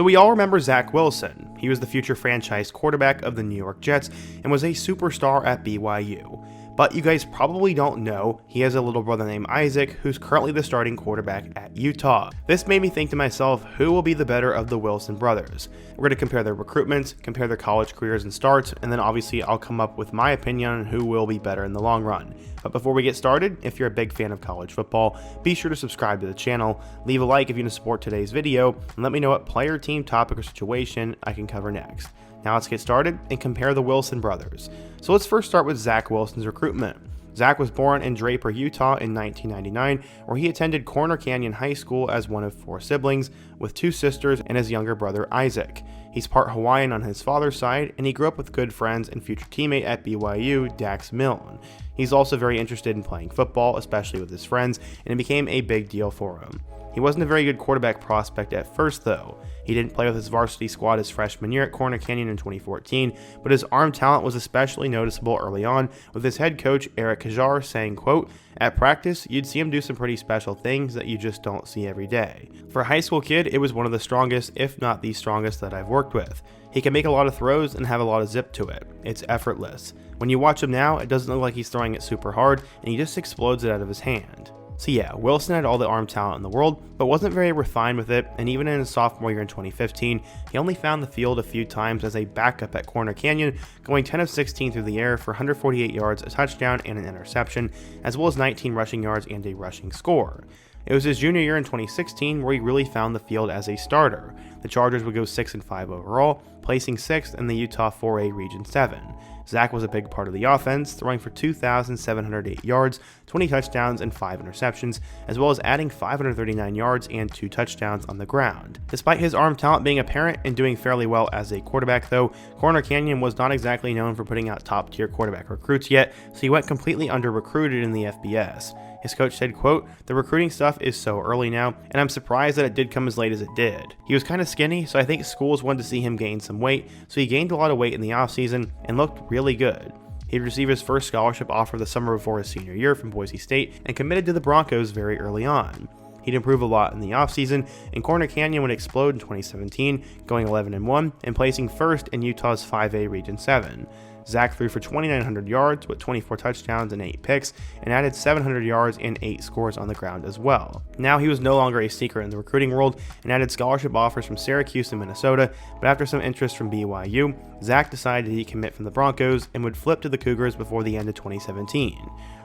So we all remember Zach Wilson. He was the future franchise quarterback of the New York Jets and was a superstar at BYU. But you guys probably don't know he has a little brother named Isaac who's currently the starting quarterback at Utah. This made me think to myself, who will be the better of the Wilson brothers? We're going to compare their recruitments, compare their college careers and starts, and then obviously I'll come up with my opinion on who will be better in the long run. But before we get started, if you're a big fan of college football, be sure to subscribe to the channel, leave a like if you want to support today's video, and let me know what player, team, topic, or situation I can cover next. Now let's get started and compare the Wilson brothers. So let's first start with Zach Wilson's recruitment. Zach was born in Draper, Utah in 1999, where he attended Corner Canyon High School as one of 4 siblings, with 2 sisters and his younger brother Isaac. He's part Hawaiian on his father's side, and he grew up with good friends and future teammate at BYU, Dax Milne. He's also very interested in playing football, especially with his friends, and it became a big deal for him. He wasn't a very good quarterback prospect at first though. He didn't play with his varsity squad his freshman year at Corner Canyon in 2014, but his arm talent was especially noticeable early on, with his head coach Eric Kajar saying, quote, "At practice, you'd see him do some pretty special things that you just don't see every day." For a high school kid, it was one of the strongest, if not the strongest, that I've worked with. He can make a lot of throws and have a lot of zip to it. It's effortless. When you watch him now, it doesn't look like he's throwing it super hard, and he just explodes it out of his hand. So yeah, Wilson had all the arm talent in the world, but wasn't very refined with it, and even in his sophomore year in 2015, he only found the field a few times as a backup at Corner Canyon, going 10 of 16 through the air for 148 yards, a touchdown, and an interception, as well as 19 rushing yards and a rushing score. It was his junior year in 2016 where he really found the field as a starter. The Chargers would go 6-5 overall, placing 6th in the Utah 4A Region 7. Zach was a big part of the offense, throwing for 2,708 yards, 20 touchdowns, and 5 interceptions, as well as adding 539 yards and 2 touchdowns on the ground. Despite his arm talent being apparent and doing fairly well as a quarterback though, Corner Canyon was not exactly known for putting out top-tier quarterback recruits yet, so he went completely under-recruited in the FBS. His coach said, quote, "The recruiting stuff is so early now, and I'm surprised that it did come as late as it did. He was kind of skinny, so I think schools wanted to see him gain some weight, so he gained a lot of weight in the offseason and looked really good." He'd receive his first scholarship offer the summer before his senior year from Boise State and committed to the Broncos very early on. He'd improve a lot in the offseason, and Corner Canyon would explode in 2017, going 11-1 and placing 1st in Utah's 5A Region 7. Zach threw for 2,900 yards with 24 touchdowns and 8 picks, and added 700 yards and 8 scores on the ground as well. Now he was no longer a secret in the recruiting world and added scholarship offers from Syracuse and Minnesota, but after some interest from BYU, Zach decided he'd commit from the Broncos and would flip to the Cougars before the end of 2017.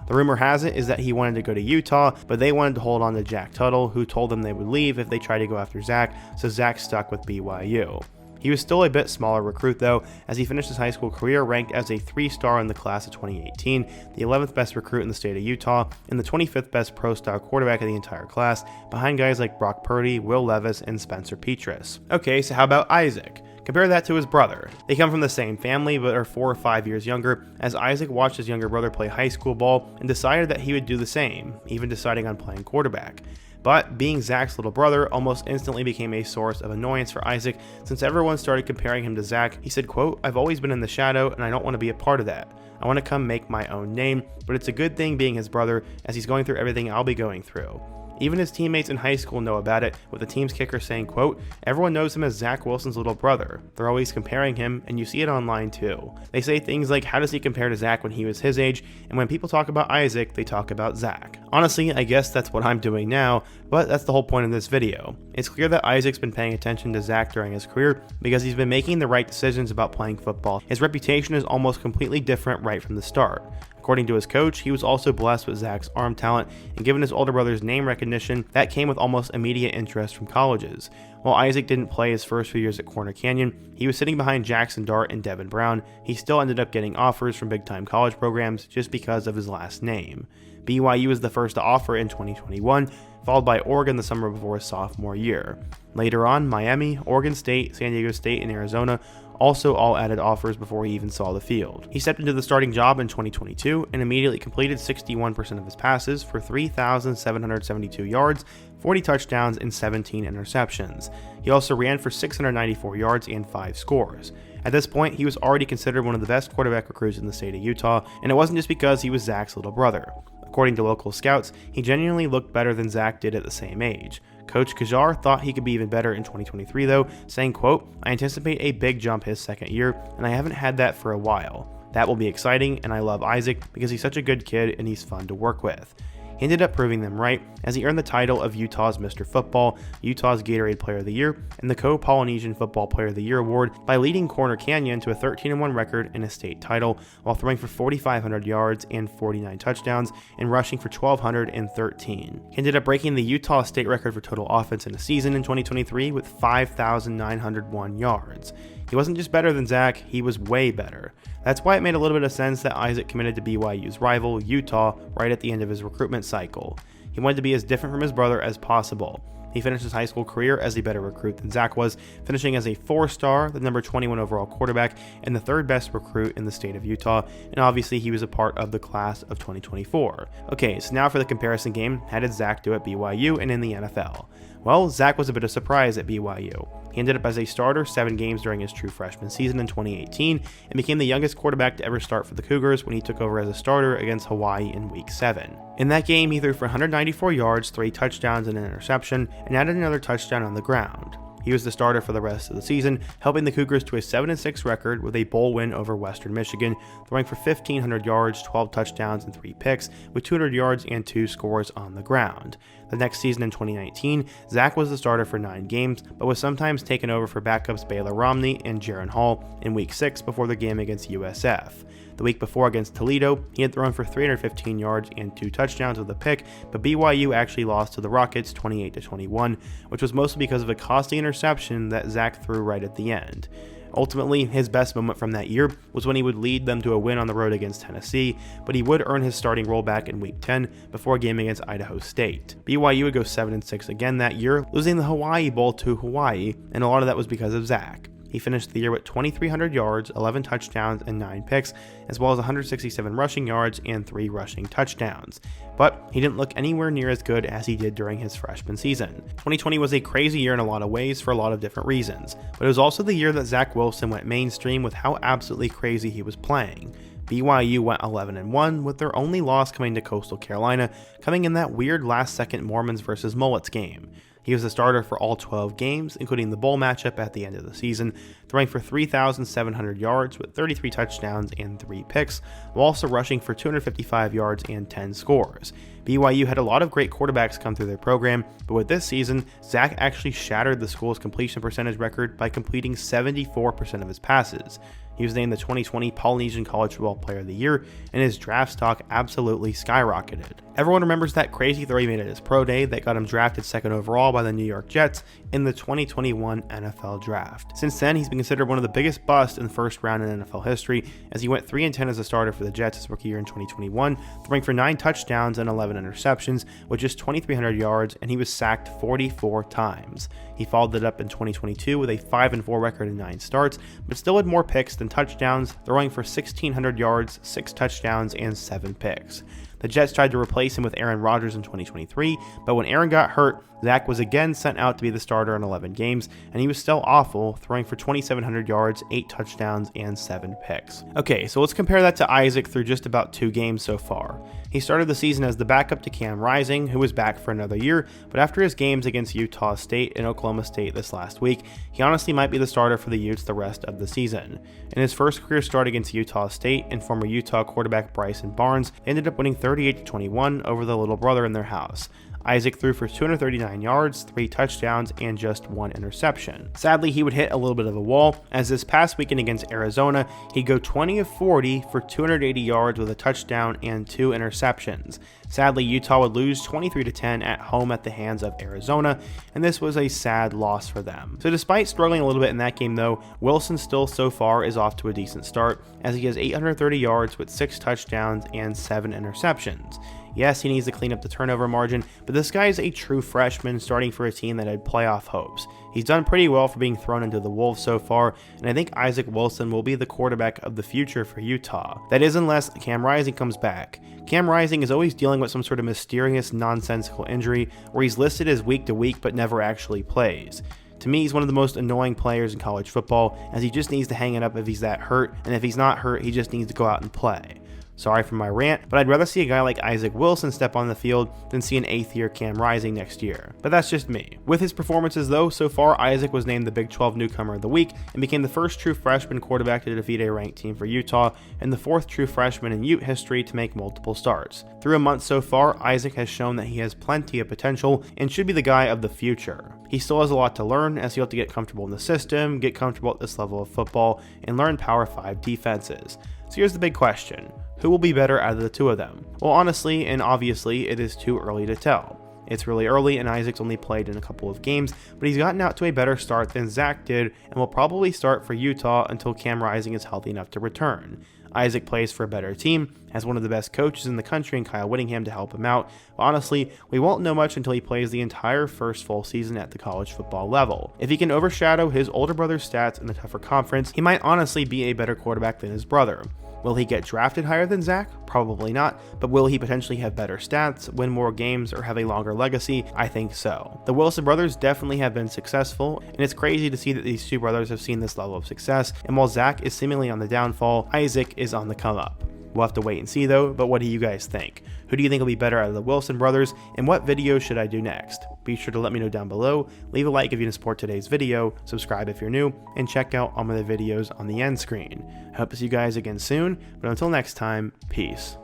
The rumor has it is that he wanted to go to Utah, but they wanted to hold on to Jack Tuttle, who told them they would leave if they tried to go after Zach, so Zach stuck with BYU. He was still a bit smaller recruit though, as he finished his high school career ranked as a 3-star in the class of 2018, the 11th best recruit in the state of Utah, and the 25th best pro-style quarterback in the entire class, behind guys like Brock Purdy, Will Levis, and Spencer Petras. Okay, so how about Isaac? Compare that to his brother. They come from the same family but are 4 or 5 years younger, as Isaac watched his younger brother play high school ball and decided that he would do the same, even deciding on playing quarterback. But being Zach's little brother almost instantly became a source of annoyance for Isaac since everyone started comparing him to Zach. He said, quote, "I've always been in the shadow and I don't want to be a part of that. I want to come make my own name, but it's a good thing being his brother as he's going through everything I'll be going through." Even his teammates in high school know about it, with the team's kicker saying, quote, "Everyone knows him as Zach Wilson's little brother. They're always comparing him, and you see it online too." They say things like, how does he compare to Zach when he was his age? And when people talk about Isaac, they talk about Zach. Honestly, I guess that's what I'm doing now, but that's the whole point of this video. It's clear that Isaac's been paying attention to Zach during his career because he's been making the right decisions about playing football. His reputation is almost completely different right from the start. According to his coach, he was also blessed with Zach's arm talent, and given his older brother's name recognition, that came with almost immediate interest from colleges. While Isaac didn't play his first few years at Corner Canyon, he was sitting behind Jackson Dart and Devin Brown. He still ended up getting offers from big-time college programs just because of his last name. BYU was the first to offer in 2021, followed by Oregon the summer before his sophomore year. Later on, Miami, Oregon State, San Diego State, and Arizona also all added offers before he even saw the field. He stepped into the starting job in 2022 and immediately completed 61% of his passes for 3,772 yards, 40 touchdowns, and 17 interceptions. He also ran for 694 yards and 5 scores. At this point, he was already considered one of the best quarterback recruits in the state of Utah, and it wasn't just because he was Zach's little brother. According to local scouts, he genuinely looked better than Zach did at the same age. Coach Kajar thought he could be even better in 2023 though, saying, quote, "I anticipate a big jump his second year, and I haven't had that for a while. That will be exciting, and I love Isaac because he's such a good kid and he's fun to work with." He ended up proving them right, as he earned the title of Utah's Mr. Football, Utah's Gatorade Player of the Year, and the Co-Polynesian Football Player of the Year award by leading Corner Canyon to a 13-1 record and a state title, while throwing for 4,500 yards and 49 touchdowns, and rushing for 1,213. He ended up breaking the Utah state record for total offense in a season in 2023 with 5,901 yards. He wasn't just better than Zach, he was way better. That's why it made a little bit of sense that Isaac committed to BYU's rival, Utah, right at the end of his recruitment cycle. He wanted to be as different from his brother as possible. He finished his high school career as a better recruit than Zach was, finishing as a 4-star, the number 21 overall quarterback, and the third best recruit in the state of Utah, and obviously he was a part of the class of 2024. Okay, so now for the comparison game, how did Zach do at BYU and in the NFL? Well, Zach was a bit of a surprise at BYU. He ended up as a starter 7 games during his true freshman season in 2018 and became the youngest quarterback to ever start for the Cougars when he took over as a starter against Hawaii in Week 7. In that game, he threw for 194 yards, 3 touchdowns and an interception, and added another touchdown on the ground. He was the starter for the rest of the season, helping the Cougars to a 7-6 record with a bowl win over Western Michigan, throwing for 1,500 yards, 12 touchdowns, and 3 picks, with 200 yards and 2 scores on the ground. The next season in 2019, Zach was the starter for 9 games, but was sometimes taken over for backups Baylor Romney and Jaron Hall in Week 6 before the game against USF. The week before against Toledo, he had thrown for 315 yards and 2 touchdowns with a pick, but BYU actually lost to the Rockets 28-21, which was mostly because of a costly interception that Zach threw right at the end. Ultimately, his best moment from that year was when he would lead them to a win on the road against Tennessee, but he would earn his starting role back in Week 10 before a game against Idaho State. BYU would go 7-6 again that year, losing the Hawaii Bowl to Hawaii, and a lot of that was because of Zach. He finished the year with 2,300 yards, 11 touchdowns, and 9 picks, as well as 167 rushing yards and 3 rushing touchdowns. But he didn't look anywhere near as good as he did during his freshman season. 2020 was a crazy year in a lot of ways for a lot of different reasons, but it was also the year that Zach Wilson went mainstream with how absolutely crazy he was playing. BYU went 11-1 with their only loss coming to Coastal Carolina, coming in that weird last-second Mormons versus Mullets game. He was the starter for all 12 games, including the bowl matchup at the end of the season, throwing for 3,700 yards with 33 touchdowns and 3 picks, while also rushing for 255 yards and 10 scores. BYU had a lot of great quarterbacks come through their program, but with this season, Zach actually shattered the school's completion percentage record by completing 74% of his passes. He was named the 2020 Polynesian College Football Player of the Year, and his draft stock absolutely skyrocketed. Everyone remembers that crazy throw he made at his pro day that got him drafted 2nd overall by the New York Jets in the 2021 NFL Draft. Since then, he's been considered one of the biggest busts in the first round in NFL history, as he went 3-10 as a starter for the Jets his rookie year in 2021, throwing for 9 touchdowns and 11 interceptions with just 2,300 yards, and he was sacked 44 times. He followed it up in 2022 with a 5-4 record in 9 starts, but still had more picks than touchdowns, throwing for 1,600 yards, 6 touchdowns, and 7 picks. The Jets tried to replace him with Aaron Rodgers in 2023, but when Aaron got hurt, Zach was again sent out to be the starter in 11 games, and he was still awful, throwing for 2,700 yards, 8 touchdowns, and 7 picks. Okay, so let's compare that to Isaac through just about 2 games so far. He started the season as the backup to Cam Rising, who was back for another year, but after his games against Utah State and Oklahoma State this last week, he honestly might be the starter for the Utes the rest of the season. In his first career start against Utah State and former Utah quarterback Bryson Barnes, they ended up winning 38-21 over the little brother in their house. Isaac threw for 239 yards, 3 touchdowns, and just 1 interception. Sadly, he would hit a little bit of a wall, as this past weekend against Arizona, he'd go 20 of 40 for 280 yards with a touchdown and 2 interceptions. Sadly, Utah would lose 23-10 at home at the hands of Arizona, and this was a sad loss for them. So despite struggling a little bit in that game though, Wilson still so far is off to a decent start, as he has 830 yards with 6 touchdowns and 7 interceptions. Yes, he needs to clean up the turnover margin, but this guy is a true freshman starting for a team that had playoff hopes. He's done pretty well for being thrown into the wolves so far, and I think Isaac Wilson will be the quarterback of the future for Utah. That is unless Cam Rising comes back. Cam Rising is always dealing with some sort of mysterious, nonsensical injury where he's listed as week to week but never actually plays. To me, he's one of the most annoying players in college football, as he just needs to hang it up if he's that hurt, and if he's not hurt, he just needs to go out and play. Sorry for my rant, but I'd rather see a guy like Isaac Wilson step on the field than see an 8th year Cam Rising next year. But that's just me. With his performances though, so far Isaac was named the Big 12 Newcomer of the Week and became the first true freshman quarterback to defeat a ranked team for Utah and the 4th true freshman in Ute history to make multiple starts. Through a month so far, Isaac has shown that he has plenty of potential and should be the guy of the future. He still has a lot to learn as he'll have to get comfortable in the system, get comfortable at this level of football, and learn Power 5 defenses. So here's the big question. Who will be better out of the two of them? Well, honestly and obviously, it is too early to tell. It's really early and Isaac's only played in a couple of games, but he's gotten out to a better start than Zach did and will probably start for Utah until Cam Rising is healthy enough to return. Isaac plays for a better team, has one of the best coaches in the country in Kyle Whittingham to help him out, but honestly, we won't know much until he plays the entire first full season at the college football level. If he can overshadow his older brother's stats in the tougher conference, he might honestly be a better quarterback than his brother. Will he get drafted higher than Zach? Probably not, but will he potentially have better stats, win more games, or have a longer legacy? I think so. The Wilson brothers definitely have been successful, and it's crazy to see that these two brothers have seen this level of success, and while Zach is seemingly on the downfall, Isaac is on the come up. We'll have to wait and see though, but what do you guys think? Who do you think will be better out of the Wilson brothers, and what video should I do next? Be sure to let me know down below, leave a like if you support today's video, subscribe if you're new, and check out all my other videos on the end screen. I hope to see you guys again soon, but until next time, peace.